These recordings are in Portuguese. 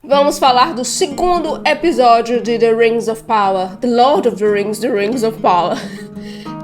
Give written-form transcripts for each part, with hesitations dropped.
Vamos falar do segundo episódio de The Rings of Power, The Lord of the Rings of Power,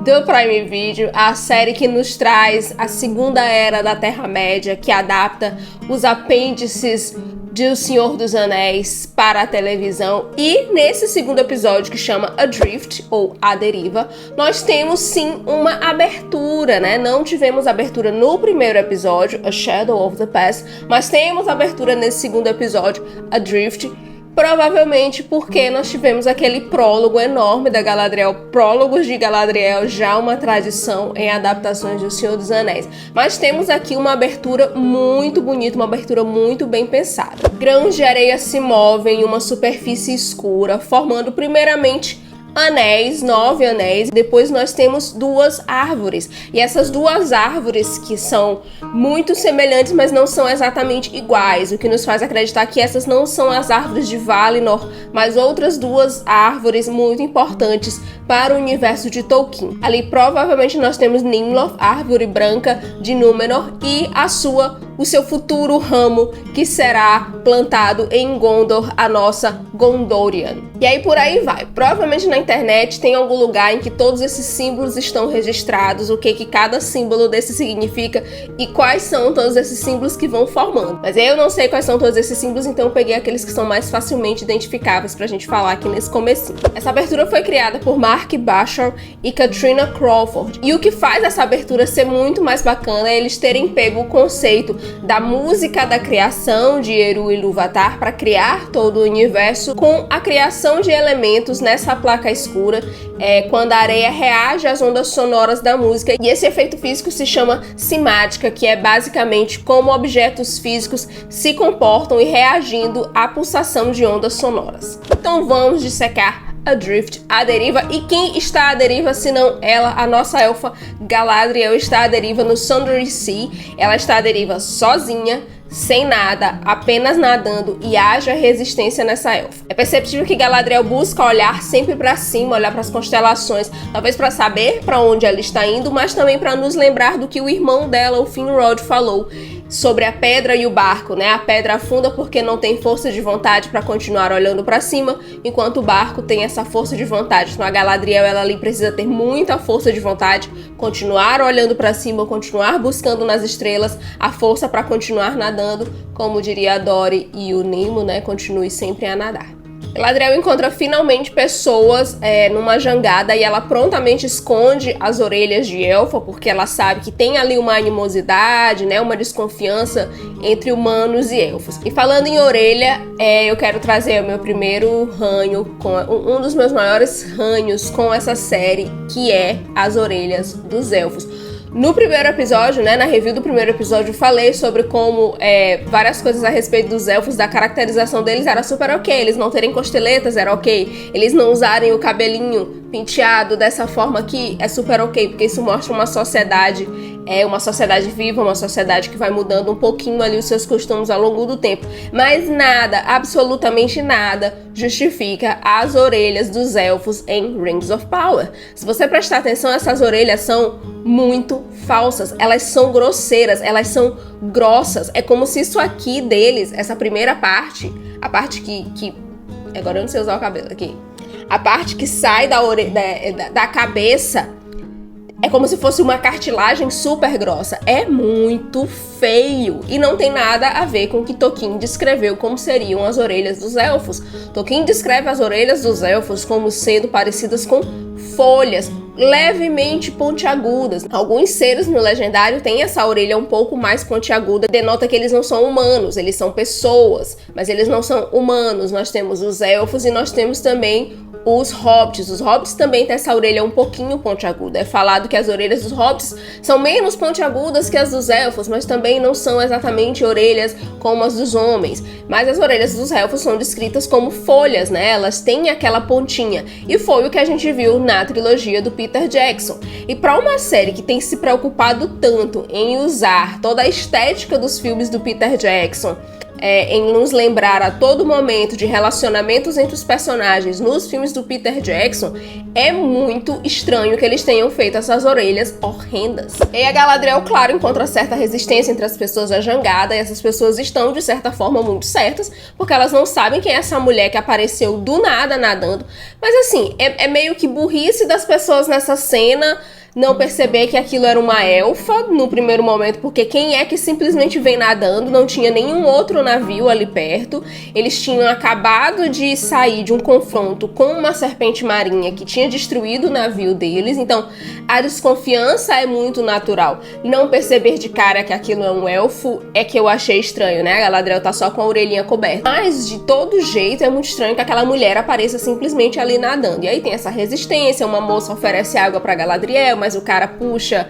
do Prime Video, a série que nos traz a segunda era da Terra-média, que adapta os apêndices de O Senhor dos Anéis para a televisão. E nesse segundo episódio, que chama Adrift, ou A Deriva, nós temos sim uma abertura, né? Não tivemos abertura no primeiro episódio, A Shadow of the Past, mas temos abertura nesse segundo episódio, Adrift, provavelmente porque nós tivemos aquele prólogo enorme da Galadriel. Prólogos de Galadriel, já uma tradição em adaptações de O Senhor dos Anéis. Mas temos aqui uma abertura muito bonita, uma abertura muito bem pensada. Grãos de areia se movem em uma superfície escura, formando primeiramente anéis, 9 anéis. Depois nós temos 2 árvores, e essas 2 árvores que são muito semelhantes, mas não são exatamente iguais, o que nos faz acreditar que essas não são as árvores de Valinor, mas outras 2 árvores muito importantes para o universo de Tolkien. Ali provavelmente nós temos Nimloth, árvore branca de Númenor, e o seu futuro ramo, que será plantado em Gondor, a nossa Gondorian. E aí por aí vai. Provavelmente na internet tem algum lugar em que todos esses símbolos estão registrados, o que cada símbolo desse significa e quais são todos esses símbolos que vão formando. Mas eu não sei quais são todos esses símbolos, então eu peguei aqueles que são mais facilmente identificáveis pra gente falar aqui nesse comecinho. Essa abertura foi criada por Mark Basham e Katrina Crawford. E o que faz essa abertura ser muito mais bacana é eles terem pego o conceito da música da criação de Eru Ilúvatar para criar todo o universo, com a criação de elementos nessa placa escura, quando a areia reage às ondas sonoras da música. E esse efeito físico se chama cimática, que é basicamente como objetos físicos se comportam e reagindo à pulsação de ondas sonoras. Então vamos dissecar Adrift, a deriva. E quem está à deriva senão ela, a nossa elfa Galadriel, está à deriva no Sundering Sea. Ela está à deriva sozinha, sem nada, apenas nadando, e haja resistência nessa elfa. É perceptível que Galadriel busca olhar sempre para cima, olhar para as constelações, talvez para saber para onde ela está indo, mas também para nos lembrar do que o irmão dela, o Finrod, falou sobre a pedra e o barco, né? A pedra afunda porque não tem força de vontade para continuar olhando para cima, enquanto o barco tem essa força de vontade. Então a Galadriel, ela ali precisa ter muita força de vontade, continuar olhando para cima, continuar buscando nas estrelas a força para continuar nadando, como diria a Dory e o Nemo, né? Continue sempre a nadar. Galadriel encontra finalmente pessoas numa jangada, e ela prontamente esconde as orelhas de elfa, porque ela sabe que tem ali uma animosidade, né, uma desconfiança entre humanos e elfos. E falando em orelha, eu quero trazer o meu primeiro ranho, um dos meus maiores ranhos com essa série, que é as orelhas dos elfos. No primeiro episódio, né, na review do primeiro episódio, eu falei sobre como várias coisas a respeito dos elfos, da caracterização deles era super ok. Eles não terem costeletas era ok. Eles não usarem o cabelinho penteado dessa forma aqui é super ok, porque isso mostra uma sociedade viva, uma sociedade que vai mudando um pouquinho ali os seus costumes ao longo do tempo. Mas nada, absolutamente nada, justifica as orelhas dos elfos em Rings of Power. Se você prestar atenção, essas orelhas são muito falsas, elas são grosseiras, elas são grossas. É como se isso aqui deles, essa primeira parte, a parte que agora eu não sei usar o cabelo aqui, a parte que sai da cabeça, é como se fosse uma cartilagem super grossa. É muito feio e não tem nada a ver com o que Tolkien descreveu como seriam as orelhas dos elfos. Tolkien descreve as orelhas dos elfos como sendo parecidas com folhas, levemente pontiagudas. Alguns seres no legendário têm essa orelha um pouco mais pontiaguda, denota que eles não são humanos, eles são pessoas, mas eles não são humanos. Nós temos os elfos e nós temos também os hobbits. Os hobbits também têm essa orelha um pouquinho pontiaguda. É falado que as orelhas dos hobbits são menos pontiagudas que as dos elfos, mas também não são exatamente orelhas como as dos homens. Mas as orelhas dos elfos são descritas como folhas, né? Elas têm aquela pontinha. E foi o que a gente viu na trilogia do Peter Jackson. E para uma série que tem se preocupado tanto em usar toda a estética dos filmes do Peter Jackson, em nos lembrar a todo momento de relacionamentos entre os personagens nos filmes do Peter Jackson, é muito estranho que eles tenham feito essas orelhas horrendas. E a Galadriel, claro, encontra certa resistência entre as pessoas da jangada, e essas pessoas estão, de certa forma, muito certas, porque elas não sabem quem é essa mulher que apareceu do nada nadando. Mas assim, é meio que burrice das pessoas nessa cena não perceber que aquilo era uma elfa no primeiro momento, porque quem é que simplesmente vem nadando? Não tinha nenhum outro navio ali perto. Eles tinham acabado de sair de um confronto com uma serpente marinha que tinha destruído o navio deles, então a desconfiança é muito natural. Não perceber de cara que aquilo é um elfo é que eu achei estranho, né? A Galadriel tá só com a orelhinha coberta. Mas, de todo jeito, é muito estranho que aquela mulher apareça simplesmente ali nadando. E aí tem essa resistência, uma moça oferece água pra Galadriel, mas o cara puxa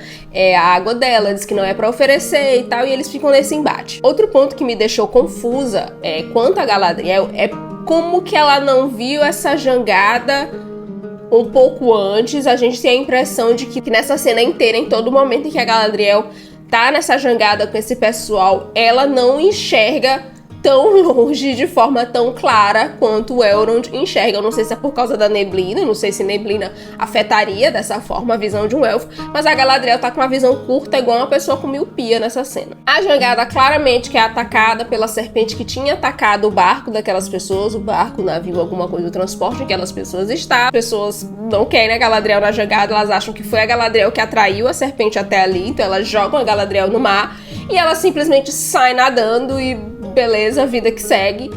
a água dela, diz que não é pra oferecer e tal, e eles ficam nesse embate. Outro ponto que me deixou confusa quanto a Galadriel é como que ela não viu essa jangada um pouco antes. A gente tem a impressão de que nessa cena inteira, em todo momento em que a Galadriel tá nessa jangada com esse pessoal, ela não enxerga tão longe, de forma tão clara quanto o Elrond enxerga. Eu não sei se é por causa da neblina, não sei se neblina afetaria dessa forma a visão de um elfo, mas a Galadriel tá com uma visão curta, igual uma pessoa com miopia nessa cena. A jangada claramente que é atacada pela serpente que tinha atacado o barco daquelas pessoas, o barco, o navio, alguma coisa do transporte em que aquelas pessoas estavam. As pessoas não querem a Galadriel na jangada, elas acham que foi a Galadriel que atraiu a serpente até ali, então elas jogam a Galadriel no mar e ela simplesmente sai nadando e beleza, vida que segue.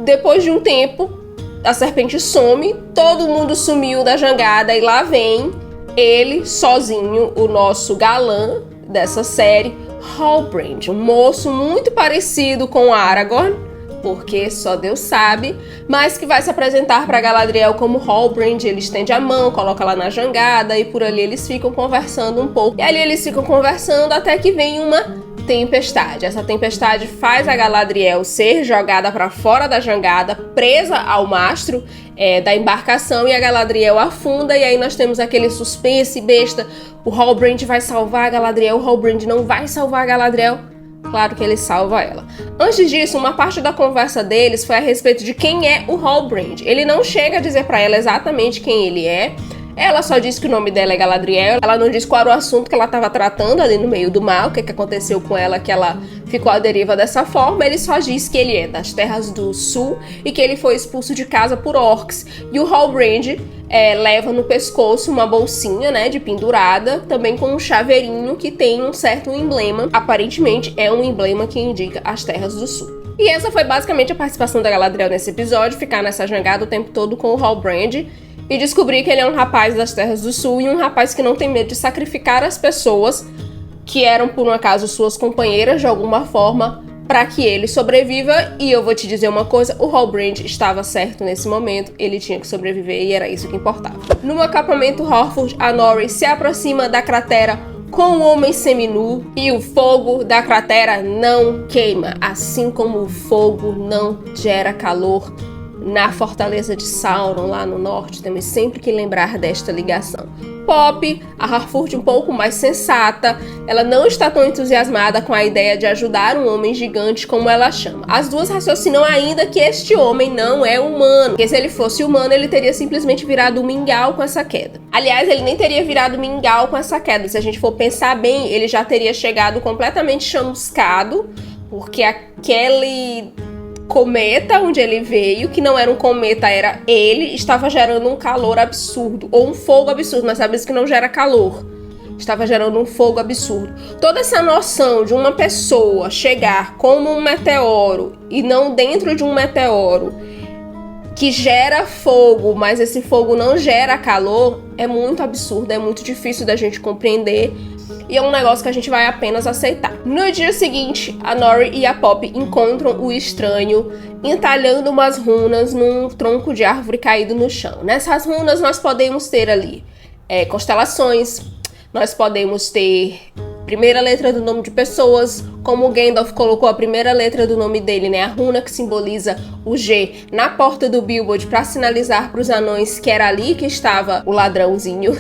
Depois de um tempo, a serpente some, todo mundo sumiu da jangada e lá vem ele sozinho, o nosso galã dessa série, Halbrand, um moço muito parecido com Aragorn, porque só Deus sabe, mas que vai se apresentar para Galadriel como Halbrand. Ele estende a mão, coloca lá na jangada e por ali eles ficam conversando um pouco. E ali eles ficam conversando até que vem uma tempestade. Essa tempestade faz a Galadriel ser jogada para fora da jangada, presa ao mastro da embarcação, e a Galadriel afunda, e aí nós temos aquele suspense besta. O Halbrand vai salvar a Galadriel, o Halbrand não vai salvar a Galadriel. Claro que ele salva ela. Antes disso, uma parte da conversa deles foi a respeito de quem é o Halbrand. Ele não chega a dizer para ela exatamente quem ele é. Ela só disse que o nome dela é Galadriel. Ela não disse qual era o assunto que ela estava tratando ali no meio do mar, o que aconteceu com ela, que ela ficou à deriva dessa forma. Ele só disse que ele é das Terras do Sul e que ele foi expulso de casa por orcs. E o Halbrand leva no pescoço uma bolsinha, né, de pendurada, também com um chaveirinho que tem um certo emblema. Aparentemente é um emblema que indica as Terras do Sul. E essa foi basicamente a participação da Galadriel nesse episódio, ficar nessa jangada o tempo todo com o Halbrand e descobrir que ele é um rapaz das Terras do Sul e um rapaz que não tem medo de sacrificar as pessoas que eram, por um acaso, suas companheiras de alguma forma para que ele sobreviva. E eu vou te dizer uma coisa, o Halbrand estava certo nesse momento, ele tinha que sobreviver e era isso que importava. No acampamento Horford, a Nori se aproxima da cratera com o homem seminu e o fogo da cratera não queima, assim como o fogo não gera calor na fortaleza de Sauron, lá no norte. Temos sempre que lembrar desta ligação. Pop, a Harfoot um pouco mais sensata, ela não está tão entusiasmada com a ideia de ajudar um homem gigante como ela chama. As duas raciocinam ainda que este homem não é humano, porque se ele fosse humano, ele teria simplesmente virado um mingau com essa queda. Aliás, ele nem teria virado mingau com essa queda. Se a gente for pensar bem, ele já teria chegado completamente chamuscado, porque aquele cometa onde ele veio, que não era um cometa, era ele, estava gerando um calor absurdo, ou um fogo absurdo, mas sabe isso que não gera calor, estava gerando um fogo absurdo. Toda essa noção de uma pessoa chegar como um meteoro e não dentro de um meteoro que gera fogo, mas esse fogo não gera calor, é muito absurdo, é muito difícil da gente compreender. E é um negócio que a gente vai apenas aceitar. No dia seguinte, a Nori e a Pop encontram o estranho entalhando umas runas num tronco de árvore caído no chão. Nessas runas nós podemos ter ali constelações, nós podemos ter primeira letra do nome de pessoas, como o Gandalf colocou a primeira letra do nome dele, né? A runa que simboliza o G na porta do Bilbo para sinalizar para os anões que era ali que estava o ladrãozinho.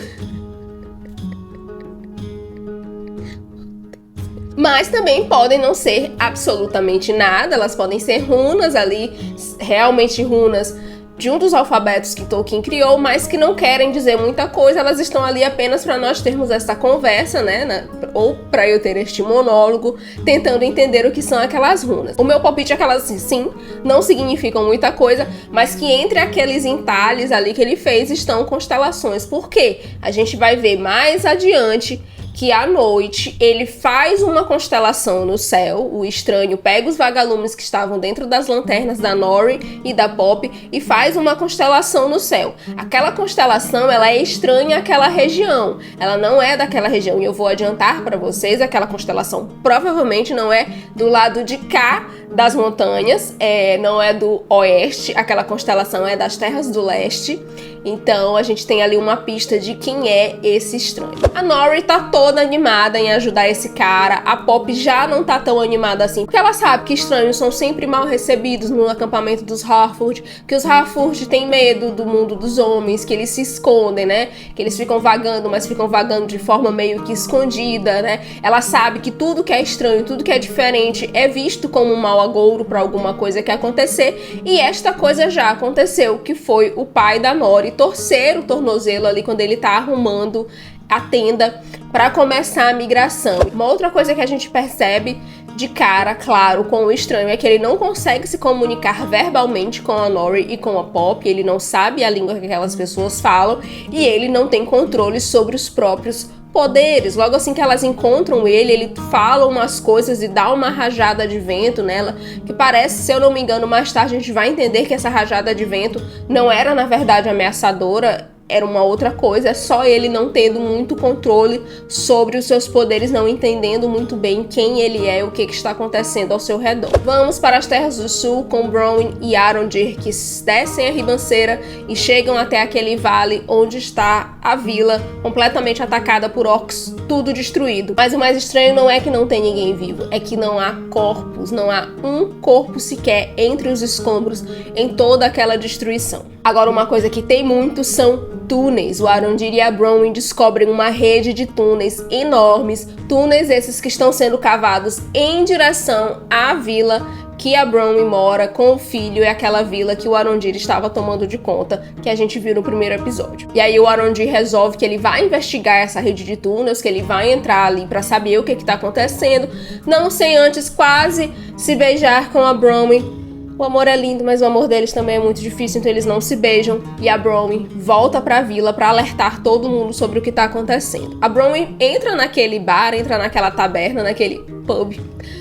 Mas também podem não ser absolutamente nada, elas podem ser runas ali, realmente runas de um dos alfabetos que Tolkien criou, mas que não querem dizer muita coisa, elas estão ali apenas para nós termos essa conversa, né? Ou para eu ter este monólogo, tentando entender o que são aquelas runas. O meu palpite é que elas, sim, não significam muita coisa, mas que entre aqueles entalhes ali que ele fez estão constelações. Por quê? A gente vai ver mais adiante que à noite ele faz uma constelação no céu, o estranho pega os vagalumes que estavam dentro das lanternas da Nori e da Pop e faz uma constelação no céu. Aquela constelação, ela é estranha àquela região, ela não é daquela região, e eu vou adiantar para vocês, aquela constelação provavelmente não é do lado de cá das montanhas, não é do oeste, aquela constelação é das terras do leste. Então a gente tem ali uma pista de quem é esse estranho. A Nori tá toda animada em ajudar esse cara, a Pop já não tá tão animada assim, porque ela sabe que estranhos são sempre mal recebidos no acampamento dos Harfoot, que os Harfoot têm medo do mundo dos homens, que eles se escondem, né? Que eles ficam vagando, mas ficam vagando de forma meio que escondida, né? Ela sabe que tudo que é estranho, tudo que é diferente é visto como um mau agouro para alguma coisa que acontecer, e esta coisa já aconteceu, que foi o pai da Nori torcer o tornozelo ali quando ele tá arrumando a tenda para começar a migração. Uma outra coisa que a gente percebe de cara, claro, com o estranho é que ele não consegue se comunicar verbalmente com a Nori e com a Pop, ele não sabe a língua que aquelas pessoas falam e ele não tem controle sobre os próprios poderes. Logo assim que elas encontram ele fala umas coisas e dá uma rajada de vento nela, que parece, se eu não me engano, mais tarde a gente vai entender que essa rajada de vento não era na verdade ameaçadora, era uma outra coisa, é só ele não tendo muito controle sobre os seus poderes, não entendendo muito bem quem ele é e o que está acontecendo ao seu redor. Vamos para as Terras do Sul com Bronwyn e Arondir, que descem a ribanceira e chegam até aquele vale onde está a vila completamente atacada por orcs, tudo destruído. Mas o mais estranho não é que não tem ninguém vivo, é que não há corpos, não há um corpo sequer entre os escombros em toda aquela destruição. Agora, uma coisa que tem muito são túneis. O Arondir e a Bronwyn descobrem uma rede de túneis enormes, túneis esses que estão sendo cavados em direção à vila que a Bronwyn mora com o filho, e aquela vila que o Arondir estava tomando de conta, que a gente viu no primeiro episódio. E aí o Arondir resolve que ele vai investigar essa rede de túneis, que ele vai entrar ali para saber o que está acontecendo, não sem antes quase se beijar com a Bronwyn. O amor é lindo, mas o amor deles também é muito difícil, então eles não se beijam. E a Bronwyn volta pra vila pra alertar todo mundo sobre o que tá acontecendo. A Bronwyn entra naquele bar, entra naquela taberna, naquele pub,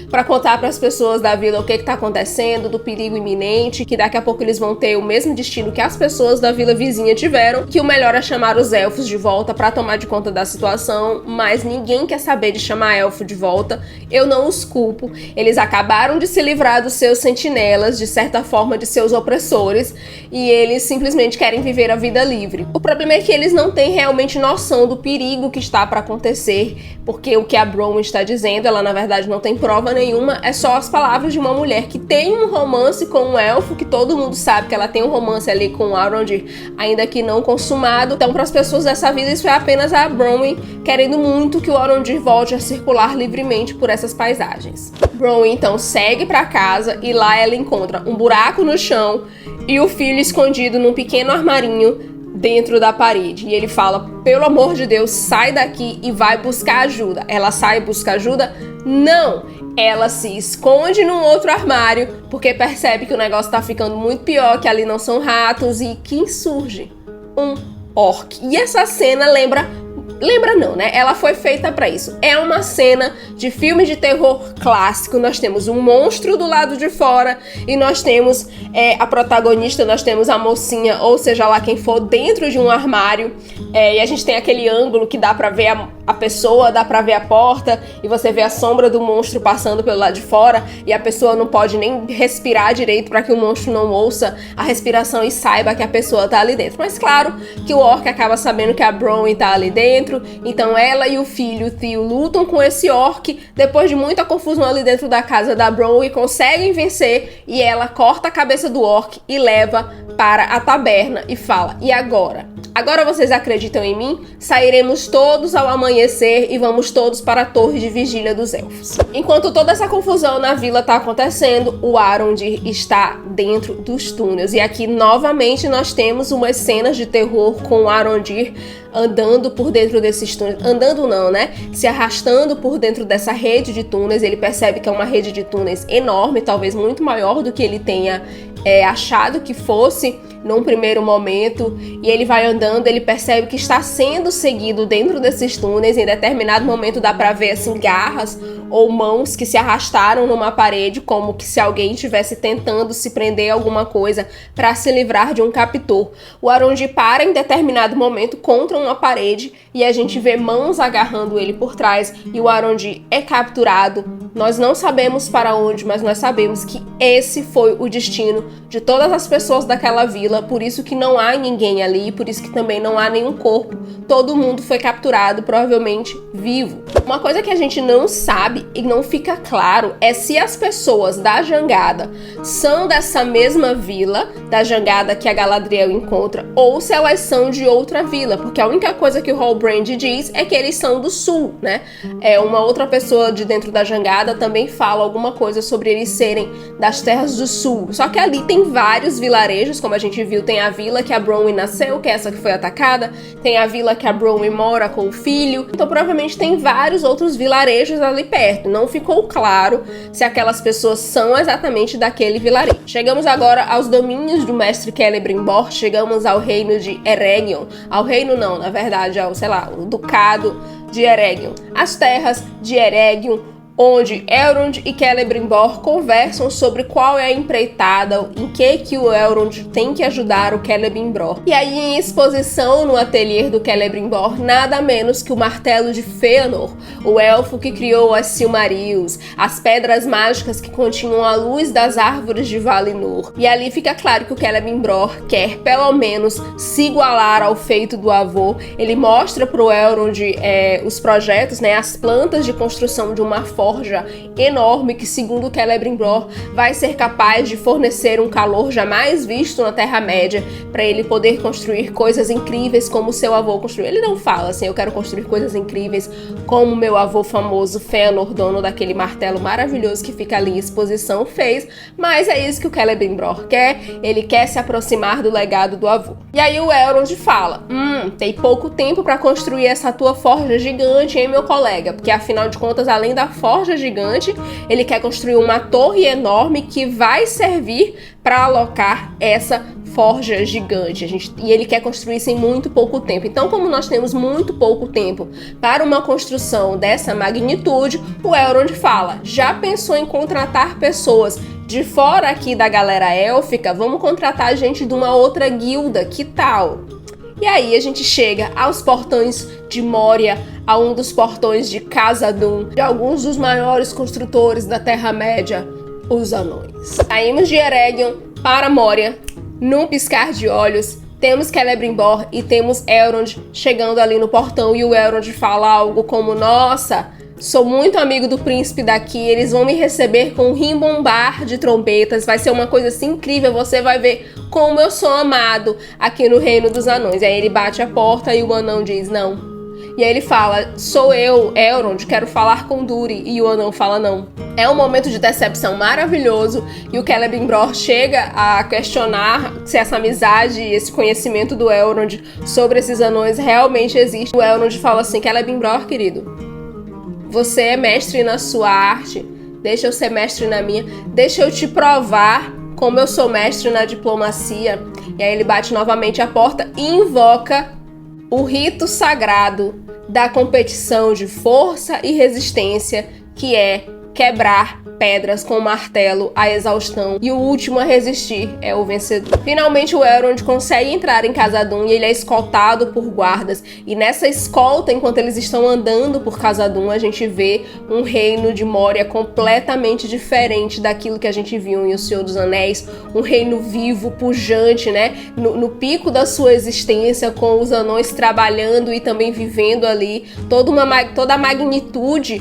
para contar para as pessoas da vila o que está acontecendo, do perigo iminente, que daqui a pouco eles vão ter o mesmo destino que as pessoas da vila vizinha tiveram, que o melhor é chamar os elfos de volta para tomar de conta da situação, mas ninguém quer saber de chamar elfo de volta. Eu não os culpo, eles acabaram de se livrar dos seus sentinelas, de certa forma de seus opressores, e eles simplesmente querem viver a vida livre. O problema é que eles não têm realmente noção do perigo que está para acontecer, porque o que a Bronwyn está dizendo, ela na verdade não tem prova nenhuma, é só as palavras de uma mulher que tem um romance com um elfo, que todo mundo sabe que ela tem um romance ali com o Arondir, ainda que não consumado. Então, para as pessoas dessa vida, isso é apenas a Bronwyn querendo muito que o Arondir volte a circular livremente por essas paisagens. Bronwyn então segue para casa e lá ela encontra um buraco no chão e o filho escondido num pequeno armarinho dentro da parede. E ele fala: pelo amor de Deus, sai daqui e vai buscar ajuda. Ela sai e busca ajuda? Não! Ela se esconde num outro armário porque percebe que o negócio tá ficando muito pior, que ali não são ratos e que insurge um orc. E essa cena lembra não, né? Ela foi feita pra isso. É uma cena de filme de terror clássico. Nós temos um monstro do lado de fora e nós temos a protagonista, nós temos a mocinha, ou seja lá quem for, dentro de um armário. E a gente tem aquele ângulo que dá pra ver a pessoa, dá pra ver a porta e você vê a sombra do monstro passando pelo lado de fora e a pessoa não pode nem respirar direito pra que o monstro não ouça a respiração e saiba que a pessoa tá ali dentro. Mas claro que o orc acaba sabendo que a Bronwyn tá ali dentro, então ela e o filho, o Theo, lutam com esse orc. Depois de muita confusão ali dentro da casa da Bronwyn, conseguem vencer e ela corta a cabeça do orc e leva para a taberna e fala: e agora? Agora vocês acreditam em mim? Sairemos todos ao amanhecer e vamos todos para a torre de vigília dos elfos. Enquanto toda essa confusão na vila tá acontecendo, o Arondir está dentro dos túneis. E aqui novamente nós temos umas cenas de terror com o Arondir andando por dentro desses túneis, andando não, né? Se arrastando por dentro dessa rede de túneis. Ele percebe que é uma rede de túneis enorme, talvez muito maior do que ele tenha achado que fosse num primeiro momento, e ele vai andando, ele percebe que está sendo seguido dentro desses túneis. Em determinado momento dá pra ver assim garras ou mãos que se arrastaram numa parede, como que se alguém estivesse tentando se prender a alguma coisa para se livrar de um captor. O Arondir para em determinado momento contra uma parede e a gente vê mãos agarrando ele por trás e o Arondir é capturado. Nós não sabemos para onde, mas nós sabemos que esse foi o destino de todas as pessoas daquela vila, por isso que não há ninguém ali, por isso que também não há nenhum corpo. Todo mundo foi capturado, provavelmente vivo. Uma coisa que a gente não sabe e não fica claro é se as pessoas da jangada são dessa mesma vila, da jangada que a Galadriel encontra, ou se elas são de outra vila, porque a única coisa que o Halbrand diz é que eles são do sul, né? Uma outra pessoa de dentro da jangada também fala alguma coisa sobre eles serem das terras do sul. Só que ali tem vários vilarejos, como a gente viu, tem a vila que a Bronwyn nasceu, que é essa que foi atacada, tem a vila que a Bronwyn mora com o filho, então provavelmente tem vários outros vilarejos ali perto. Não ficou claro se aquelas pessoas são exatamente daquele vilarejo. Chegamos agora aos domínios do mestre Celebrimbor, chegamos ao reino de Eregion, ao reino não, na verdade, ao, sei lá, o ducado de Eregion, as terras de Eregion, onde Elrond e Celebrimbor conversam sobre qual é a empreitada, em que o Elrond tem que ajudar o Celebrimbor. E aí, em exposição no ateliê do Celebrimbor, nada menos que o martelo de Fëanor, o elfo que criou as Silmarils, as pedras mágicas que continham a luz das árvores de Valinor. E ali fica claro que o Celebrimbor quer, pelo menos, se igualar ao feito do avô. Ele mostra pro Elrond os projetos, né, as plantas de construção de uma forja enorme que, segundo Celebrimbor, vai ser capaz de fornecer um calor jamais visto na Terra-média para ele poder construir coisas incríveis como seu avô construiu. Ele não fala assim, eu quero construir coisas incríveis como meu avô famoso Fëanor, dono daquele martelo maravilhoso que fica ali em exposição, fez, mas é isso que o Celebrimbor quer. Ele quer se aproximar do legado do avô. E aí o Elrond fala, tem pouco tempo para construir essa tua forja gigante, hein, meu colega? Porque afinal de contas, além da forja gigante, ele quer construir uma torre enorme que vai servir para alocar essa forja gigante. E ele quer construir isso em muito pouco tempo. Então, como nós temos muito pouco tempo para uma construção dessa magnitude, o Elrond fala, já pensou em contratar pessoas de fora aqui da galera élfica? Vamos contratar gente de uma outra guilda, que tal? E aí a gente chega aos portões de Moria, a um dos portões de Khazad-dûm, de alguns dos maiores construtores da Terra-média, os anões. Saímos de Eregion para Moria, num piscar de olhos. Temos Celebrimbor e temos Elrond chegando ali no portão, e o Elrond fala algo como, nossa, sou muito amigo do príncipe daqui, eles vão me receber com um rimbombar de trombetas, vai ser uma coisa assim incrível, você vai ver como eu sou amado aqui no reino dos anões. E aí ele bate a porta e o anão diz não. E aí ele fala, sou eu, Elrond, quero falar com Duri. E o anão fala não. É um momento de decepção maravilhoso, e o Celebrimbor chega a questionar se essa amizade e esse conhecimento do Elrond sobre esses anões realmente existe. O Elrond fala assim, Celebrimbor, querido, você é mestre na sua arte, deixa eu ser mestre na minha, deixa eu te provar como eu sou mestre na diplomacia. E aí ele bate novamente a porta e invoca o rito sagrado da competição de força e resistência, que é quebrar pedras com martelo à exaustão, e o último a resistir é o vencedor. Finalmente o Elrond consegue entrar em Khazad-dûm e ele é escoltado por guardas, e nessa escolta, enquanto eles estão andando por Khazad-dûm, a gente vê um reino de Moria completamente diferente daquilo que a gente viu em O Senhor dos Anéis, um reino vivo, pujante, né, no pico da sua existência, com os anões trabalhando e também vivendo ali toda a magnitude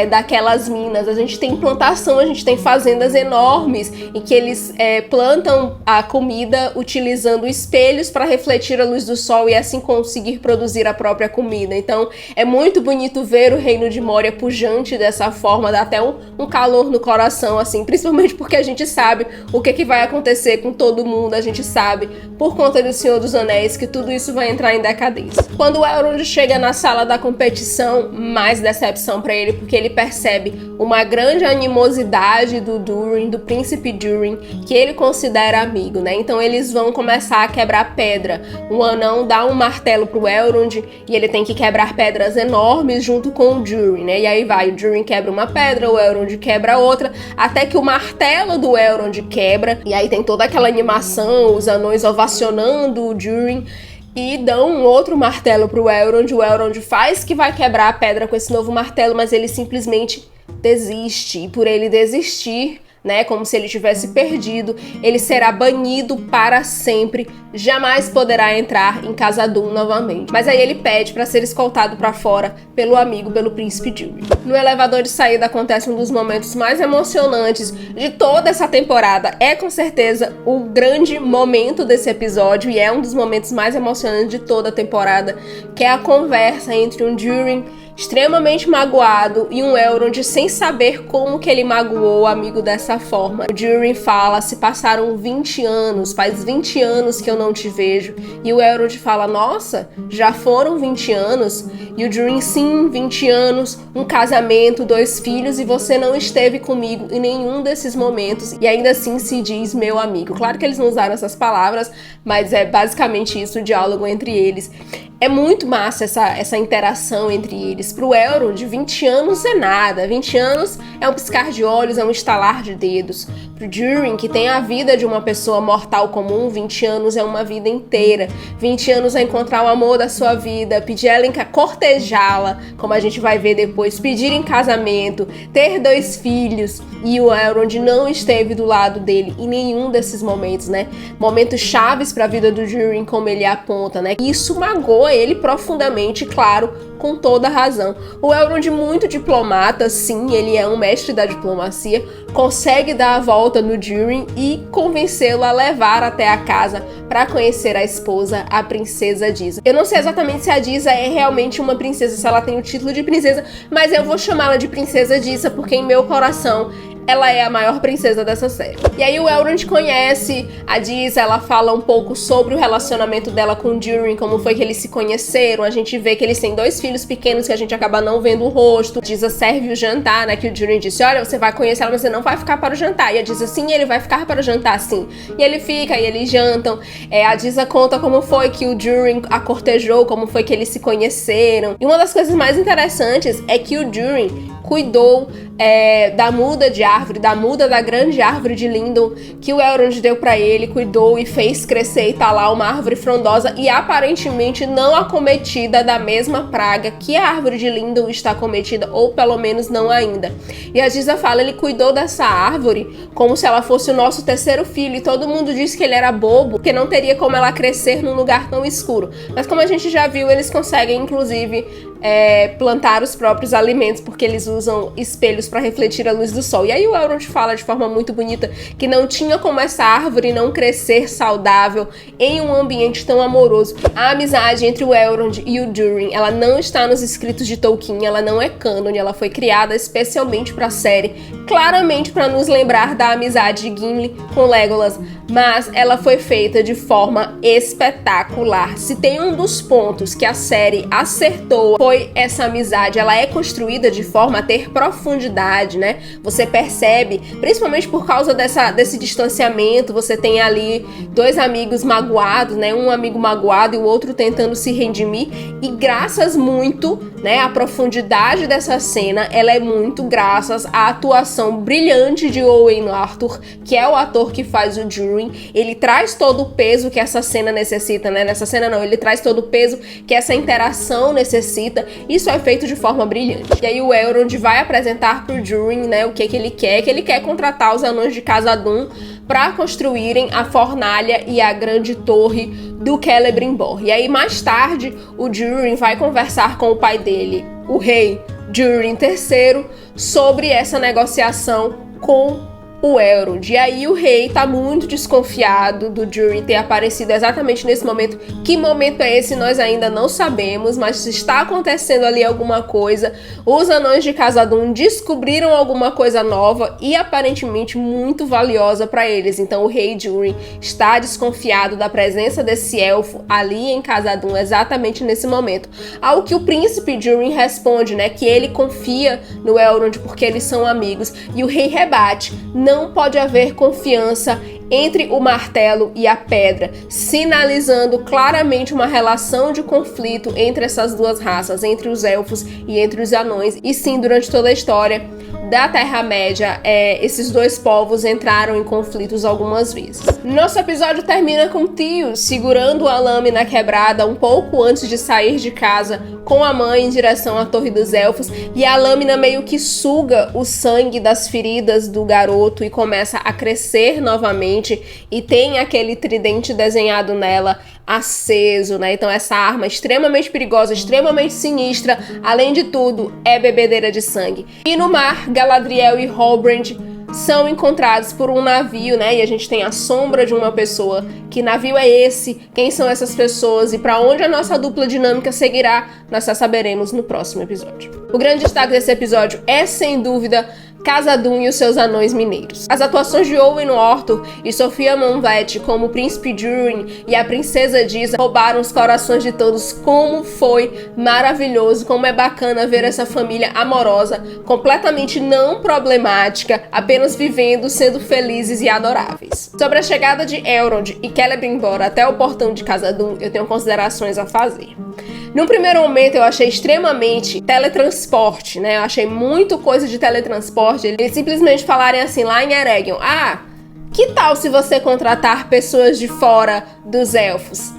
daquelas minas. a gente tem plantação, a gente tem fazendas enormes em que eles plantam a comida utilizando espelhos para refletir a luz do sol e assim conseguir produzir a própria comida. Então é muito bonito ver o reino de Moria pujante dessa forma, dá até um calor no coração, assim, principalmente porque a gente sabe o que vai acontecer com todo mundo, a gente sabe, por conta do Senhor dos Anéis, que tudo isso vai entrar em decadência. Quando o Elrond chega na sala da competição, mais decepção para ele, porque ele percebe uma grande animosidade do Durin, do príncipe Durin, que ele considera amigo, né? Então eles vão começar a quebrar pedra. O anão dá um martelo pro Elrond e ele tem que quebrar pedras enormes junto com o Durin, né? E aí vai, o Durin quebra uma pedra, o Elrond quebra outra, até que o martelo do Elrond quebra, e aí tem toda aquela animação, os anões ovacionando o Durin, e dão um outro martelo pro Elrond. O Elrond faz que vai quebrar a pedra com esse novo martelo, mas ele simplesmente desiste, e por ele desistir, né, como se ele tivesse perdido, ele será banido para sempre, jamais poderá entrar em Khazad-dûm novamente. Mas aí ele pede para ser escoltado para fora pelo amigo, pelo príncipe Durin. No elevador de saída acontece um dos momentos mais emocionantes de toda essa temporada. É com certeza o grande momento desse episódio e é um dos momentos mais emocionantes de toda a temporada, que é a conversa entre um Durin extremamente magoado e um Elrond sem saber como que ele magoou o amigo dessa forma. O Durin fala: se passaram 20 anos, faz 20 anos que eu não te vejo. E o Elrond fala: nossa, já foram 20 anos? E o Durin: sim, 20 anos, um casamento, 2 filhos, e você não esteve comigo em nenhum desses momentos e ainda assim se diz meu amigo. Claro que eles não usaram essas palavras, mas é basicamente isso o diálogo entre eles. É muito massa essa interação entre eles. Pro Elrond, 20 anos é nada. 20 anos é um piscar de olhos, é um estalar de dedos. Pro Durin, que tem a vida de uma pessoa mortal comum, 20 anos é uma vida inteira. 20 anos é encontrar o amor da sua vida, pedir ela em cortejá-la, como a gente vai ver depois, pedir em casamento, ter 2 filhos. E o Elrond não esteve do lado dele em nenhum desses momentos, né? Momentos chaves para a vida do Durin, como ele aponta, né? Isso magoa ele profundamente, claro, com toda razão. O Elrond, muito diplomata, sim, ele é um mestre da diplomacia, consegue dar a volta no Durin e convencê-lo a levar até a casa para conhecer a esposa, a princesa Disa. Eu não sei exatamente se a Disa é realmente uma princesa, se ela tem o título de princesa, mas eu vou chamá-la de princesa Disa porque em meu coração ela é a maior princesa dessa série. E aí o Elrond conhece a Disa, ela fala um pouco sobre o relacionamento dela com o Durin, como foi que eles se conheceram. A gente vê que eles têm 2 filhos pequenos que a gente acaba não vendo o rosto. A Disa serve o jantar, né, que o Durin disse: olha, você vai conhecer ela, mas você não vai ficar para o jantar. E a Disa: sim, ele vai ficar para o jantar, sim. E ele fica, e eles jantam. A Disa conta como foi que o Durin a cortejou, como foi que eles se conheceram. E uma das coisas mais interessantes é que o Durin cuidou da muda de árvore, da muda da grande árvore de Lindon, que o Elrond deu pra ele, cuidou e fez crescer e tá lá uma árvore frondosa e aparentemente não acometida da mesma praga que a árvore de Lindon está acometida, ou pelo menos não ainda. E a Disa fala: ele cuidou dessa árvore como se ela fosse o nosso 3º filho, e todo mundo disse que ele era bobo, porque não teria como ela crescer num lugar tão escuro. Mas como a gente já viu, eles conseguem inclusive plantar os próprios alimentos, porque eles usam espelhos para refletir a luz do sol. E aí o Elrond fala de forma muito bonita que não tinha como essa árvore não crescer saudável em um ambiente tão amoroso. A amizade entre o Elrond e o Durin, ela não está nos escritos de Tolkien, ela não é cânone, ela foi criada especialmente para a série, claramente para nos lembrar da amizade de Gimli com Legolas, mas ela foi feita de forma espetacular. Se tem um dos pontos que a série acertou, foi essa amizade. Ela é construída de forma a ter profundidade, né? Você percebe, principalmente por causa desse distanciamento, você tem ali 2 amigos magoados, né? Um amigo magoado e o outro tentando se redimir, e graças muito, né, a profundidade dessa cena, ela é muito graças à atuação brilhante de Owen Arthur, que é o ator que faz o Durin. Ele traz todo o peso que essa cena necessita, né? Nessa cena não, ele traz todo o peso que essa interação necessita. Isso é feito de forma brilhante. E aí o Elrond vai apresentar pro Durin, né, o que ele quer, contratar os anões de Khazad-dûm para construírem a fornalha e a grande torre do Celebrimbor. E aí mais tarde o Durin vai conversar com o pai dele, o rei Durin III sobre essa negociação com o Elrond. E aí o rei tá muito desconfiado do Durin ter aparecido exatamente nesse momento. Que momento é esse? Nós ainda não sabemos, mas está acontecendo ali alguma coisa. Os anões de Khazad-dûm descobriram alguma coisa nova e aparentemente muito valiosa para eles. Então o rei Durin está desconfiado da presença desse elfo ali em Khazad-dûm exatamente nesse momento. Ao que o príncipe Durin responde, né, que ele confia no Elrond porque eles são amigos. E o rei rebate: não pode haver confiança entre o martelo e a pedra, sinalizando claramente uma relação de conflito entre essas duas raças, entre os elfos e entre os anões. E sim, durante toda a história da Terra-média, esses dois povos entraram em conflitos algumas vezes. Nosso episódio termina com Tio segurando a lâmina quebrada um pouco antes de sair de casa com a mãe em direção à Torre dos Elfos, e a lâmina meio que suga o sangue das feridas do garoto e começa a crescer novamente, e tem aquele tridente desenhado nela aceso, né? Então essa arma extremamente perigosa, extremamente sinistra, além de tudo, é bebedeira de sangue. E no mar, Galadriel e Halbrand são encontrados por um navio, né? E a gente tem a sombra de uma pessoa. Que navio é esse? Quem são essas pessoas? E para onde a nossa dupla dinâmica seguirá? Nós só saberemos no próximo episódio. O grande destaque desse episódio é, sem dúvida, Khazad-dûm e os seus anões mineiros. As atuações de Owen Ortur e Sophia Monvet como o príncipe Durin e a princesa Disa roubaram os corações de todos. Como foi maravilhoso, como é bacana ver essa família amorosa, completamente não problemática, apenas vivendo, sendo felizes e adoráveis. Sobre a chegada de Elrond e Celebrimbor até o portão de Khazad-dûm, eu tenho considerações a fazer. Num primeiro momento eu achei extremamente teletransporte, né? Eu achei muito coisa de teletransporte. Eles simplesmente falarem assim lá em Eregion: ah, que tal se você contratar pessoas de fora dos elfos?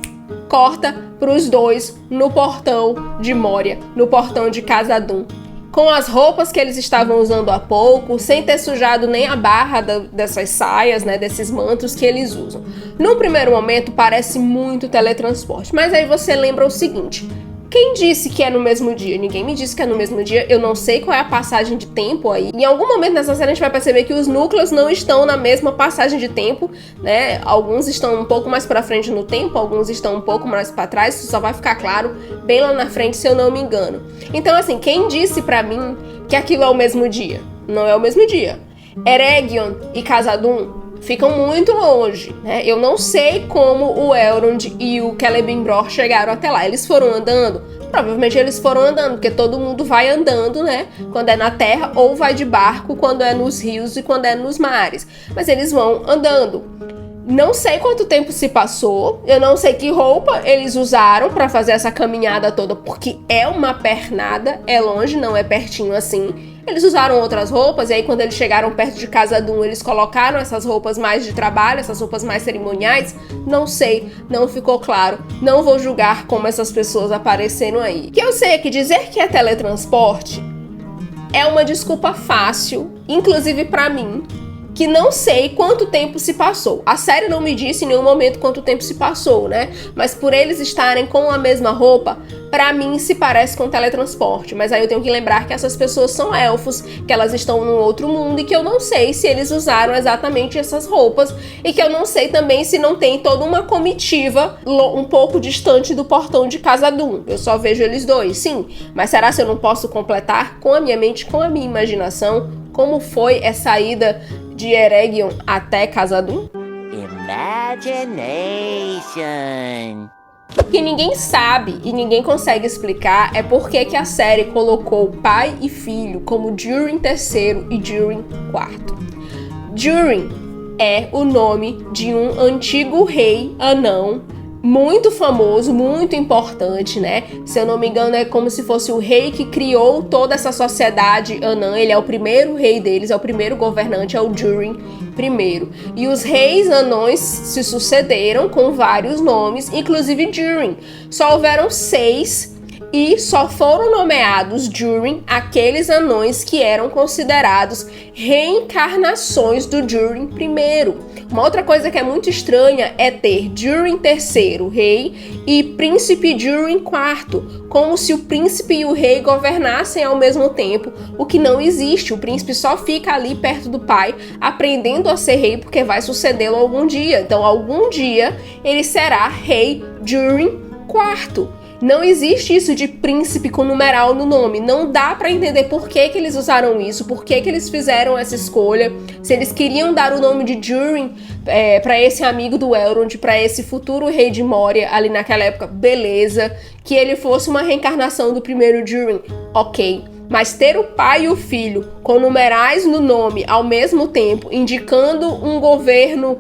Corta pros dois no portão de Moria, no portão de Khazad-dûm, com as roupas que eles estavam usando há pouco, sem ter sujado nem a barra dessas saias, né, desses mantos que eles usam. Num primeiro momento parece muito teletransporte, mas aí você lembra o seguinte: quem disse que é no mesmo dia? Ninguém me disse que é no mesmo dia, eu não sei qual é a passagem de tempo aí. Em algum momento nessa série a gente vai perceber que os núcleos não estão na mesma passagem de tempo, né? Alguns estão um pouco mais pra frente no tempo, alguns estão um pouco mais pra trás, isso só vai ficar claro bem lá na frente, se eu não me engano. Então assim, quem disse pra mim que aquilo é o mesmo dia? Não é o mesmo dia. Eregion e Khazad-dûm ficam muito longe, né? Eu não sei como o Elrond e o Celebrimbor chegaram até lá. Eles foram andando? Provavelmente eles foram andando, porque todo mundo vai andando, né? Quando é na terra, ou vai de barco quando é nos rios e quando é nos mares. Mas eles vão andando. Não sei quanto tempo se passou, eu não sei que roupa eles usaram para fazer essa caminhada toda, porque é uma pernada, é longe, não é pertinho assim. Eles usaram outras roupas, e aí quando eles chegaram perto de Khazad-dûm, eles colocaram essas roupas mais de trabalho, essas roupas mais cerimoniais. Não sei, não ficou claro. Não vou julgar como essas pessoas apareceram aí. O que eu sei é que dizer que é teletransporte é uma desculpa fácil, inclusive pra mim, que não sei quanto tempo se passou. A série não me disse em nenhum momento quanto tempo se passou, né? Mas por eles estarem com a mesma roupa, pra mim se parece com teletransporte. Mas aí eu tenho que lembrar que essas pessoas são elfos, que elas estão num outro mundo e que eu não sei se eles usaram exatamente essas roupas, e que eu não sei também se não tem toda uma comitiva um pouco distante do portão de Khazad-dûm. Eu só vejo eles dois, sim. Mas será que eu não posso completar com a minha mente, com a minha imaginação, como foi essa ida de Eregion até Khazad-dûm? Imagination. O que ninguém sabe e ninguém consegue explicar é por que a série colocou pai e filho como Durin III e Durin IV. Durin é o nome de um antigo rei anão muito famoso, muito importante, né? Se eu não me engano, é como se fosse o rei que criou toda essa sociedade anã. Ele é o primeiro rei deles, é o primeiro governante, é o Durin I. E os reis anões se sucederam com vários nomes, inclusive Durin. Só houveram 6 e só foram nomeados Durin aqueles anões que eram considerados reencarnações do Durin I. Uma outra coisa que é muito estranha é ter Durin III, rei, e príncipe Durin IV, como se o príncipe e o rei governassem ao mesmo tempo, o que não existe. O príncipe só fica ali perto do pai, aprendendo a ser rei, porque vai sucedê-lo algum dia. Então, algum dia, ele será rei Durin IV. Não existe isso de príncipe com numeral no nome. Não dá pra entender por que eles usaram isso, por que eles fizeram essa escolha. Se eles queriam dar o nome de Durin pra esse amigo do Elrond, pra esse futuro rei de Moria ali naquela época, beleza. Que ele fosse uma reencarnação do primeiro Durin, ok. Mas ter o pai e o filho com numerais no nome ao mesmo tempo, indicando um governo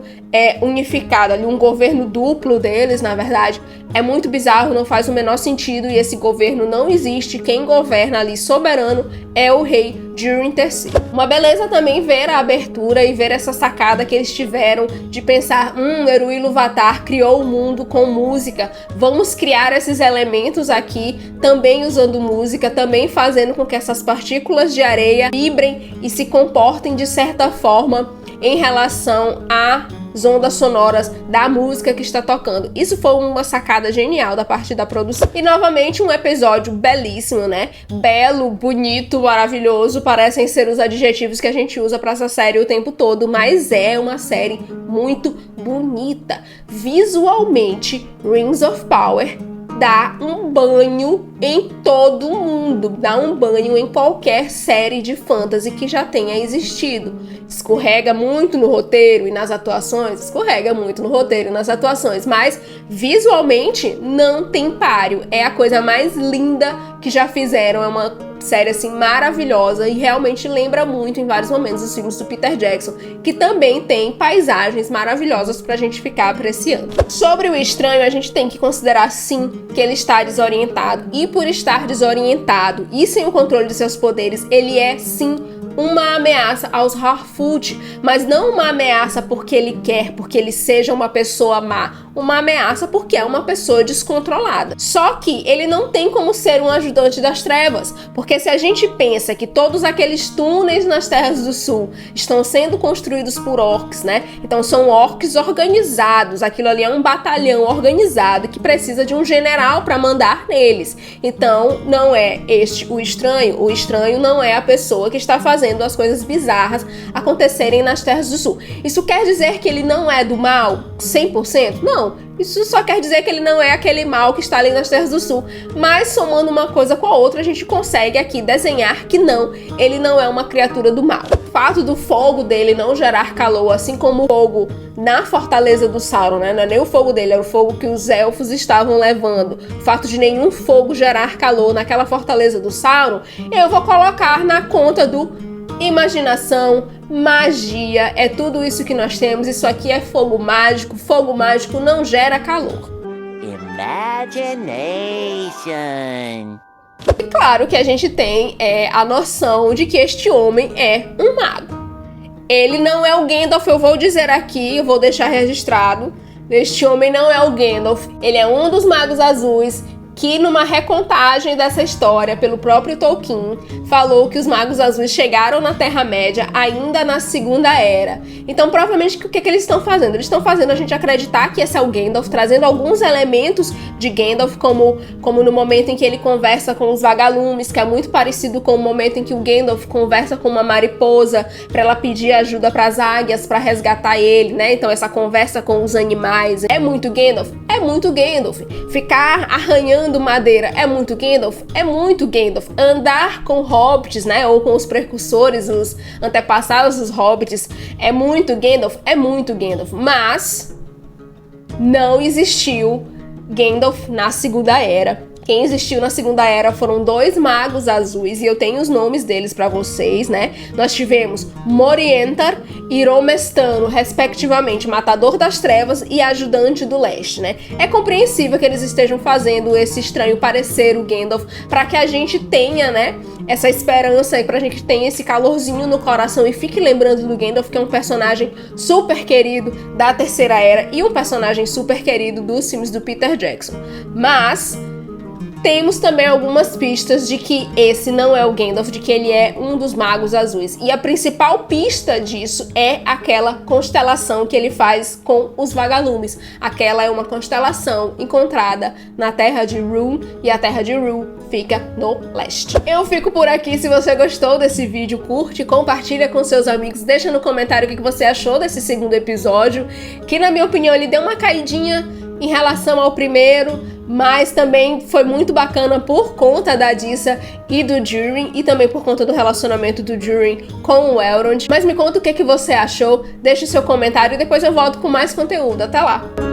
unificado, ali, um governo duplo deles, na verdade, é muito bizarro, não faz o menor sentido, e esse governo não existe. Quem governa ali soberano é o rei Durin III. Uma beleza também ver a abertura e ver essa sacada que eles tiveram de pensar, Eru Ilúvatar criou o mundo com música, vamos criar esses elementos aqui, também usando música, também fazendo com que essas partículas de areia vibrem e se comportem de certa forma em relação às ondas sonoras da música que está tocando. Isso foi uma sacada genial da parte da produção. E novamente um episódio belíssimo, né? Belo, bonito, maravilhoso, parecem ser os adjetivos que a gente usa para essa série o tempo todo, mas é uma série muito bonita. Visualmente, Rings of Power dá um banho em todo mundo, dá um banho em qualquer série de fantasy que já tenha existido. Escorrega muito no roteiro e nas atuações, mas visualmente não tem páreo. É a coisa mais linda que já fizeram, é uma série assim maravilhosa e realmente lembra muito em vários momentos os filmes do Peter Jackson, que também tem paisagens maravilhosas pra gente ficar apreciando. Sobre o estranho, a gente tem que considerar sim que ele está desorientado, e por estar desorientado e sem o controle de seus poderes, ele é sim uma ameaça aos Harfoot, mas não uma ameaça porque ele quer, porque ele seja uma pessoa má, uma ameaça porque é uma pessoa descontrolada. Só que ele não tem como ser um ajudante das trevas, porque se a gente pensa que todos aqueles túneis nas Terras do Sul estão sendo construídos por orcs, né? Então são orcs organizados, aquilo ali é um batalhão organizado que precisa de um general para mandar neles. Então não é este o estranho não é a pessoa que está fazendo as coisas bizarras acontecerem nas Terras do Sul. Isso quer dizer que ele não é do mal 100%? Não. Isso só quer dizer que ele não é aquele mal que está ali nas Terras do Sul. Mas somando uma coisa com a outra, a gente consegue aqui desenhar que não, ele não é uma criatura do mal. O fato do fogo dele não gerar calor, assim como o fogo na fortaleza do Sauron, né? Não é nem o fogo dele, é o fogo que os elfos estavam levando. O fato de nenhum fogo gerar calor naquela fortaleza do Sauron, eu vou colocar na conta do imaginação, magia, é tudo isso que nós temos. Isso aqui é fogo mágico não gera calor. Imagination. E claro que a gente tem a noção de que este homem é um mago. Ele não é o Gandalf, eu vou dizer aqui, eu vou deixar registrado. Este homem não é o Gandalf, ele é um dos magos azuis que numa recontagem dessa história pelo próprio Tolkien, falou que os magos azuis chegaram na Terra-média ainda na Segunda Era. Então, provavelmente, o que eles estão fazendo? Eles estão fazendo a gente acreditar que esse é o Gandalf, trazendo alguns elementos de Gandalf, como no momento em que ele conversa com os vagalumes, que é muito parecido com o momento em que o Gandalf conversa com uma mariposa para ela pedir ajuda para as águias, para resgatar ele, né? Então, essa conversa com os animais é muito Gandalf? É muito Gandalf. Ficar arranhando madeira é muito Gandalf? É muito Gandalf. Andar com hobbits, né, ou com os precursores, os antepassados dos hobbits, é muito Gandalf? É muito Gandalf. Mas não existiu Gandalf na Segunda Era. Quem existiu na Segunda Era foram dois magos azuis, e eu tenho os nomes deles pra vocês, né? Nós tivemos Morientar e Romestano, respectivamente, Matador das Trevas e Ajudante do Leste, né? É compreensível que eles estejam fazendo esse estranho parecer o Gandalf, pra que a gente tenha, né, essa esperança e pra gente tenha esse calorzinho no coração e fique lembrando do Gandalf, que é um personagem super querido da Terceira Era e um personagem super querido dos filmes do Peter Jackson. Mas temos também algumas pistas de que esse não é o Gandalf, de que ele é um dos magos azuis. E a principal pista disso é aquela constelação que ele faz com os vagalumes. Aquela é uma constelação encontrada na terra de Rhûn, e a terra de Rhûn fica no leste. Eu fico por aqui. Se você gostou desse vídeo, curte, compartilha com seus amigos, deixa no comentário o que você achou desse segundo episódio, que na minha opinião ele deu uma caidinha em relação ao primeiro, mas também foi muito bacana por conta da Dissa e do Durin, e também por conta do relacionamento do Durin com o Elrond. Mas me conta o que você achou, deixa o seu comentário e depois eu volto com mais conteúdo. Até lá!